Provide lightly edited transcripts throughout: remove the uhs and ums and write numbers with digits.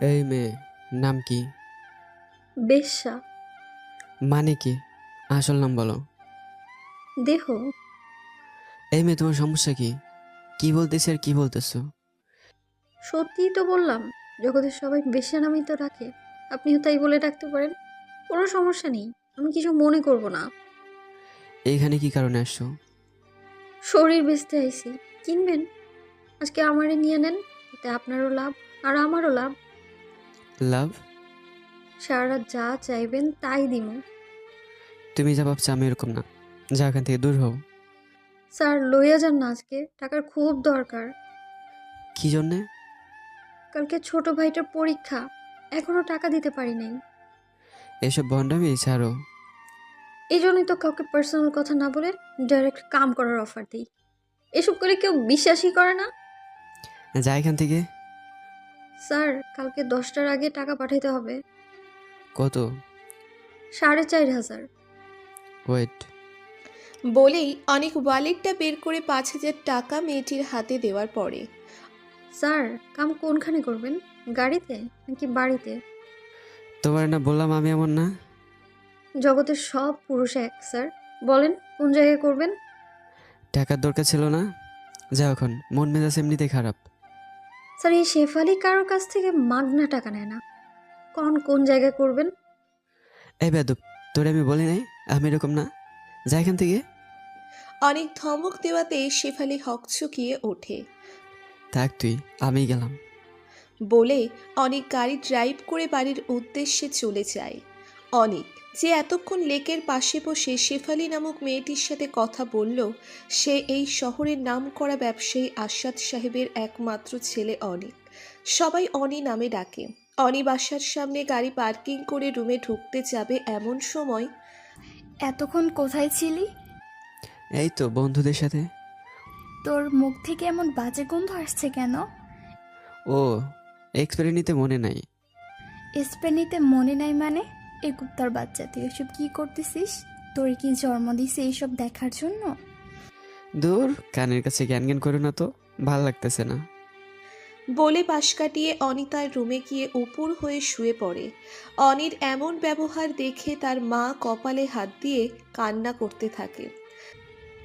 এই মেয়ে, নাম কি? বেশ্যা। মানে কি? আসল নাম বলো। দেহ। এই মেয়ে, তোমার সমস্যা কি? কি বলতেছি আর কি বলতেছো? সত্যিই তো বললাম। জগতের সবাই বেশ্যা নামেই তো ডাকে। আপনিও তাই বলে ডাকতে পারেন। কোনো সমস্যা নেই। আমি কিছু মনে করব না। এইখানে কি কারণে আসছো? শরীর বেচতে আইছি। কিনবেন? আজকে আমারে নিয়ে নেন। এতে আপনারও লাভ আর আমারও লাভ। লাভ? সারা রাত যা চাইবেন তাই দিমু। তুমি যা ভাবছো আমি এরকম না। যা, এখান থেকে দূর হও। স্যার লইয়া যান না আজকে, টাকার খুব দরকার। কি জন্যে? কালকে ছোট ভাইটার পরীক্ষা, এখনো টাকা দিতে পারি নাই। এসব ভণ্ডামি ছাড়ো। এই জন্যই তো কাউকে পার্সোনাল কথা না বলে ডাইরেক্ট কাম করার অফার দিই। এসব করে কেউ বিশ্বাসই করে না। যা এখান থেকে। স্যার কালকে 10টার আগে টাকা পাঠাইতে হবে। কত? 4,500। ওয়েট। বলেই অনেক ওয়ালেটটা বের করে 5,000 টাকা মেয়েটির হাতে দেওয়ার পরে স্যার কাম কোনখানে করবেন? গাড়িতে নাকি বাড়িতে? তোমার না বললাম আমি এমন না। জগতের সব পুরুষ এক স্যার। বলেন কোন জায়গায় করবেন? টাকার দরকার ছিল না। যাও এখন, মন মেজাজ এমনিতে খারাপ। স্যার এই শেফালি কারোর কাছ থেকে মাগনা টাকা নেয় না। কোন জায়গায় করবেন? এই বেয়াদব, তোরে আমি বলি নাই আমি এরকম না। যা এখান থেকে। অনেক ধমক দেওয়াতে শেফালি হকচকিয়ে ওঠে। থাক তুই, আমি গেলাম। বলে অনেক গাড়ি ড্রাইভ করে বাড়ির উদ্দেশ্যে চলে যায়। অনেক যে এতক্ষণ লেকের পাশে বসে শেফালি নামক মেয়েটির সাথে কথা বলল, সে এই শহরের নামকরা ব্যবসায়ী আসাদ সাহেবের একমাত্র ছেলে অনিক। সবাই অনি নামে ডাকে। অনি বাসার সামনে গাড়ি পার্কিং করে রুমে ঢুকতে যাবে এমন সময় এতক্ষণ কোথায় ছিলি? এই তো বন্ধুদের সাথে। তোর মুখ থেকে এমন বাজে গন্ধ আসছে কেন? ও, এক্সপায়ারি নিতে মনে নাই। স্পেনিতে মনে নাই মানে? এই কুত্তার বাচ্চা, তুই এসব কি করতেছিস? তোর কি জন্ম দিছে এইসব দেখার জন্য? দূর, কানের কাছে জ্ঞান জ্ঞান করো না তো। ভাল লাগতেছে না। বলে পাশ কাটিয়ে অনি তার রুমে গিয়ে উপুর হয়ে শুয়ে পড়ে। অনির এমন ব্যবহার দেখে তার মা কপালে হাত দিয়ে কান্না করতে থাকে।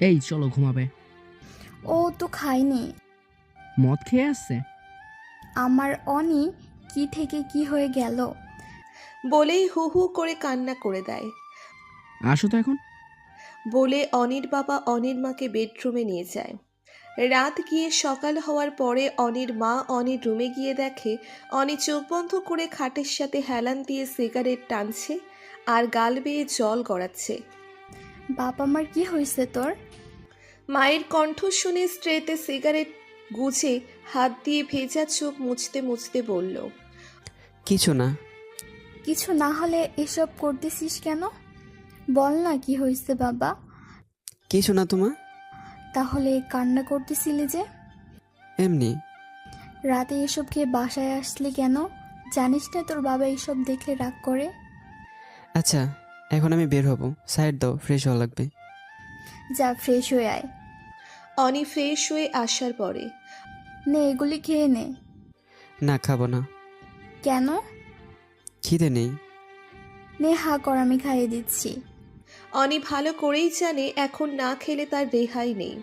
এই চলো ঘুমাবে। ও তো খায়নি। মদ খেয়ে আসছে। আমার অনি কি থেকে কি হয়ে গেল? বলেই হু হু করে কান্না করে দেয়। আসো তো এখন। বলে অনির বাবা অনির মাকে বেডরুমে নিয়ে যায়। রাত গিয়ে সকাল হওয়ার পরে অনির মা অনির রুমে গিয়ে দেখে অনি চোখ বন্ধ করে খাটের সাথে হেলান দিয়ে সিগারেট টানছে আর গাল বেয়ে জল গড়াচ্ছে। বাপ আমার কি হয়েছে তোর? মায়ের কণ্ঠ শুনে স্ট্রেতে সিগারেট গুজে হাত দিয়ে ভেজা চোখ মুছতে মুছতে বলল, কিছু না। কিছু না হলে এসব করতেছিস কেন? বল না কি হয়েছে বাবা। কিছু না তোমার। তাহলে কান্না করতেছিলি যে? এমনি। রাতে এসব খেয়ে বাসায় আসলি কেন? জানিস না তোর বাবা এইসব দেখলে রাগ করে? আচ্ছা, এখন আমি বের হব। সাইড দাও, ফ্রেশ হওয়া লাগবে। যা ফ্রেশ হয়ে আয়। অনি ফ্রেশ হয়ে আসার পরে নে এগুলি খেয়ে নে। না, খাবো না। কেন? খিদে নেই। নে হা কর, আমি খাইয়ে দিচ্ছি। অনি ভালো করেই জানে এখন না খেলে তার রেহাই নেই।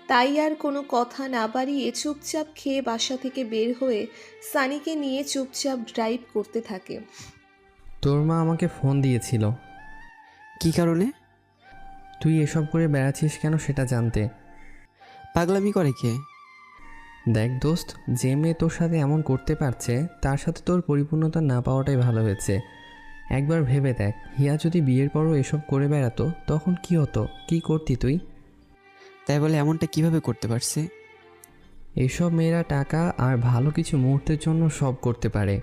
তাই আর কোনো কথা না বাড়িয়ে চুপচাপ খেয়ে বাসা থেকে বের হয়ে সানিকে নিয়ে চুপচাপ ড্রাইভ করতে থাকে। তোর মা আমাকে ফোন দিয়েছিল কি কারণে? তুই এসব করে বেড়াচ্ছিস কেন সেটা জানতে। পাগলামি করে কে? দেখ দোস্ত, যে মেয়ে তোর সাথে এমন করতে পারছে তার সাথে তোর পরিপূর্ণতা না পাওয়াটাই ভালো হয়েছে। একবার ভেবে দেখ, হিয়া যদি বিয়ের পরও এসব করে বেড়াতো তখন কি হতো, কি করতি তুই? তাই বলে এমনটা কিভাবে করতে পারছে? এইসব মেয়েরা টাকা আর ভালো কিছু মুহূর্তের জন্য সব করতে পারে।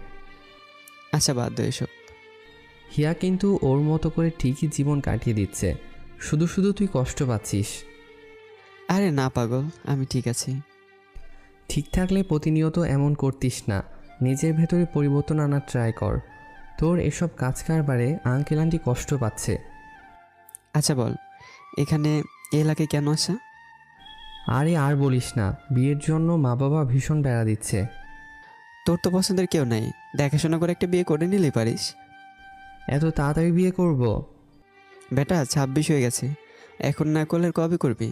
আচ্ছা, বাদ দাও এসব। হিয়া কিন্তু ওর মতো করে ঠিকই জীবন কাটিয়ে দিচ্ছে, শুধু শুধু তুই কষ্ট পাচ্ছিস। আরে না পাগল, আমি ঠিক আছি। ঠিক থাকলে প্রতিনিয়ত এমন করতিস না, নিজের ভেতরে পরিবর্তন আনার ট্রাই কর। তোর এসব কাজ কারবারে আঙ্কেল আন্টি কষ্ট পাচ্ছে। আচ্ছা বল, এখানে এই এলাকায় কেন আসা? আরে আর বলিস না, বিয়ের জন্য মা বাবা ভীষণ বেড়া দিচ্ছে। তোর তো পছন্দের কেউ নাই, দেখাশোনা করে একটা বিয়ে করে নিলেই পারিস। এত তাড়াতাড়ি বিয়ে করব? বেটা 26 হয়ে গেছে, এখন না করলে আর কবে করবি?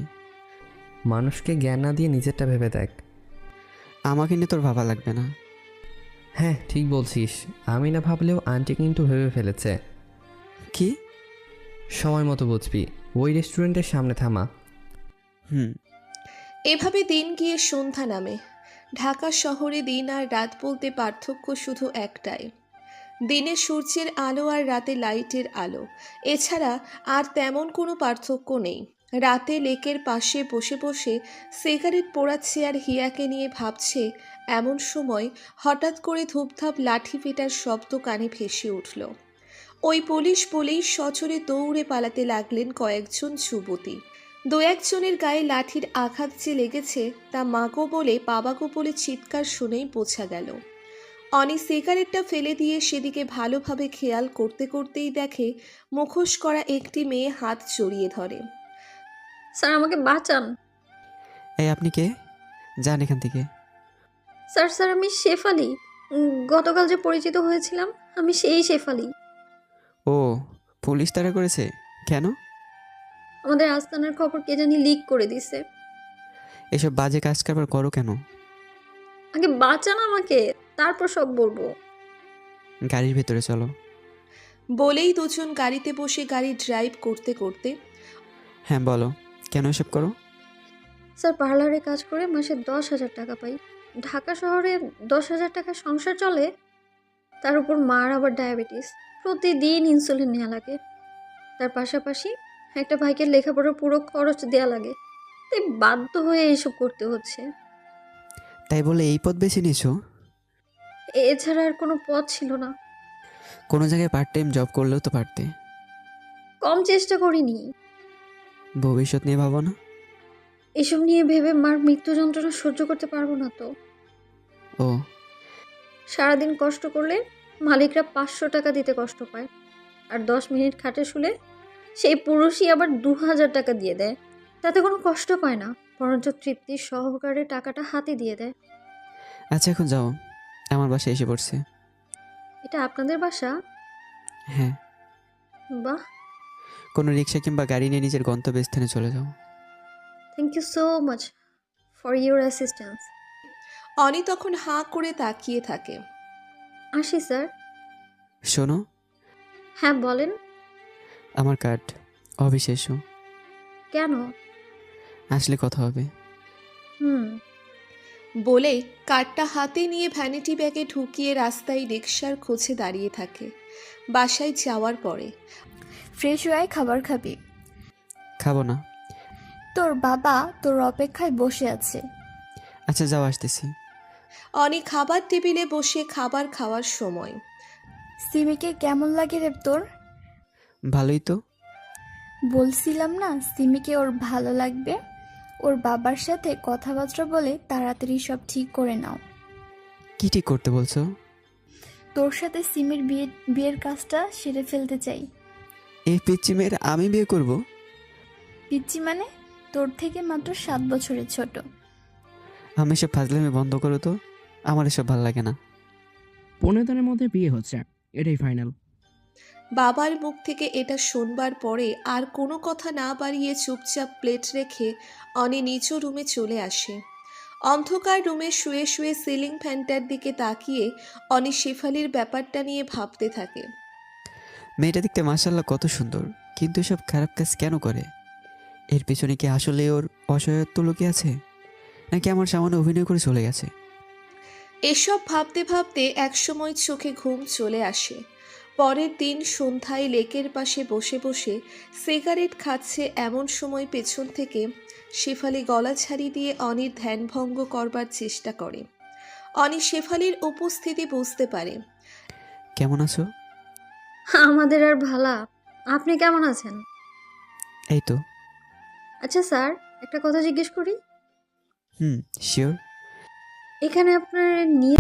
মানুষকে জ্ঞান না দিয়ে নিজেরটা ভেবে দেখ। আমাকে নিয়ে তোর ভাবা লাগবে না। হ্যাঁ ঠিক বলছিস, আমি না ভাবলেও আন্টি কিন্তু ভেবে ফেলেছে। কি? সময় মতো বুঝবি, ওই রেস্টুরেন্টের সামনে থামা। হুম। এভাবে দিন গিয়ে সন্ধ্যা নামে। ঢাকা শহরে দিন আর রাত বলতে পার্থক্য শুধু একটাই, দিনে সূর্যের আলো আর রাতে লাইটের আলো। এছাড়া আর তেমন কোনো পার্থক্য নেই। রাতে লেকের পাশে বসে বসে সিগারেট পোড়াচ্ছে আর হিয়াকে নিয়ে ভাবছে, এমন সময় হঠাৎ করে ধূপধাপ লাঠি পেটার শব্দ কানে ভেসে উঠল। ওই পুলিশ বলেই সজোরে দৌড়ে পালাতে লাগলেন কয়েকজন যুবতী। দু একজনের গায়ে লাঠির আঘাত যে লেগেছে তা মাগো বলে বাবাগো বলে চিৎকার শুনেই বোঝা গেল। অনি সিগারেটটা ফেলে দিয়ে সেদিকে ভালোভাবে খেয়াল করতে করতেই দেখে মুখোশ করা একটি মেয়ে হাত জড়িয়ে ধরে। স্যার আমাকে বাঁচান। এই আপনি কে? যান এখান থেকে। স্যার স্যার আমি শেফালি। গতকাল যে পরিচিত হয়েছিলাম আমি সেই শেফালি। ও, পুলিশ তাড়া করেছে কেন? আমাদের আস্তানার খবর কে জানি লিক করে দিছে। এসব বাজে কাজ কারবার করো কেন? আগে বাঁচান আমাকে, তারপর সব বলবো। গাড়ির ভেতরে চলো। বলেই দুজন গাড়িতে বসে গাড়ি ড্রাইভ করতে করতে। হ্যাঁ বলো, কেন এসব করো? স্যার পার্লারে কাজ করে মাসে 10,000 টাকা পাই। ঢাকা শহরে 10,000 টাকা সংসার চলে, তার উপর মার আবার ডায়াবেটিস, প্রতিদিন ইনসুলিন নেওয়া লাগে। তার পাশাপাশি একটা ভাইকে লেখাপড়ার পুরো খরচ দেওয়া লাগে, তাই বাধ্য হয়ে এইসব করতে হচ্ছে। তাই বলে এই পথ বেছে নিয়েছো? এছাড়া আর কোনো পথ ছিল না। কোনো জায়গায় পার্ট টাইম জব করলেও তো পারতে। কম চেষ্টা করিনি। ভবিষ্যৎ নিয়ে ভাবো না? এসব নিয়ে ভেবে মার মৃত্যু যন্ত্রণা সহ্য করতে পারবো না তো। ও, সারাদিন কষ্ট করলে মালিকরা 500 টাকা দিতে কষ্ট পায়, আর 10 মিনিট খাটে শুলে সেই পুরুষই আবার 2,000 টাকা দিয়ে দেয়। তাতে কোনো কষ্ট পায় না, বরঞ্চ তৃপ্তির সহকারে টাকাটা হাতে দিয়ে দেয়। আচ্ছা এখন যাও, আমার বাসায় এসে পড়ছে। এটা আপনাদের বাসা? হ্যাঁ। বাহ, কোনো রিক্সা কিংবা গাড়ি নিয়ে নিজের গন্তব্যস্থানে চলে যাও। Thank you so much for your assistance. Oni তখন হাঁ করে তাকিয়ে থাকে। আসি স্যার। শোনো, হ্যাঁ বলেন। আমার কার্ড অবিশেষ, কেন? আসলে কথা হবে। হুম। বলে কার্ডটা হাতে নিয়ে ভ্যানিটি ব্যাগে ঢুকিয়ে রাস্তায় রিকশার খোঁজে দাঁড়িয়ে থাকে। বাসায় যাওয়ার পরে ফ্রেশ হয়ে খাবার খাবি? খাবো না। তোর বাবা তোর অপেক্ষায় বসে আছে। আচ্ছা যাও, আসতেছি। অনি খাবার টেবিলে বসে খাবার খাওয়ার সময়। সিমিকে কেমন লাগে রে তোর? ভালোই তো। বলছিলাম না সিমিকে ওর ভালো লাগবে। ওর বাবার সাথে কথাবার্তা বলে তাড়াতাড়ি সব ঠিক করে নাও। কি ঠিক করতে বলছো? তোর সাথে সিমির বিয়ের কাজটা সেরে ফেলতে চাই। এই পিচ্চি মেয়ের আমি বিয়ে করব? পিচ্চি মানে? তোর থেকে মাত্র 7 বছরের ছোট। আমি এসব ফাজলামি বন্ধ করো তো, আমার এসব ভালো লাগে না। 15 দিনের মধ্যে বিয়ে হচ্ছে, এটাই ফাইনাল। বাবার মুখ থেকে এটা শুনবার পরে আর কোনো কথা না বাড়িয়ে চুপচাপ প্লেট রেখে অনি নিজ রুমে চলে আসে। অন্ধকার রুমে শুয়ে শুয়ে সিলিং ফ্যানটার দিকে তাকিয়ে অনি শেফালির ব্যাপারটা নিয়ে ভাবতে থাকে। মেয়েটা দেখতে মাশাআল্লাহ কত সুন্দর, কিন্তু এসব খারাপ কাজ কেন করে? এর পিছনে কি আসলে ওর অসহায়ত্ব লুকিয়ে আছে, নাকি আমার সামনে অভিনয় করে চলে গেছে? এসব ভাবতে ভাবতে একসময় চোখে ঘুম চলে আসে। পরের দিন সন্ধ্যায় লেকের পাশে বসে বসে সিগারেট খাচ্ছে এমন সময় পেছন থেকে শেফালি গলা ছাড়ি দিয়ে অনির ধ্যানভঙ্গ করবার চেষ্টা করে। অনি শেফালির উপস্থিতি বুঝতে পারে। কেমন আছো? আমাদের আর ভালা, আপনি কেমন আছেন? এই তো। আচ্ছা স্যার, একটা কথা জিজ্ঞেস করি। শিওর। এখানে আপনার নিয়ে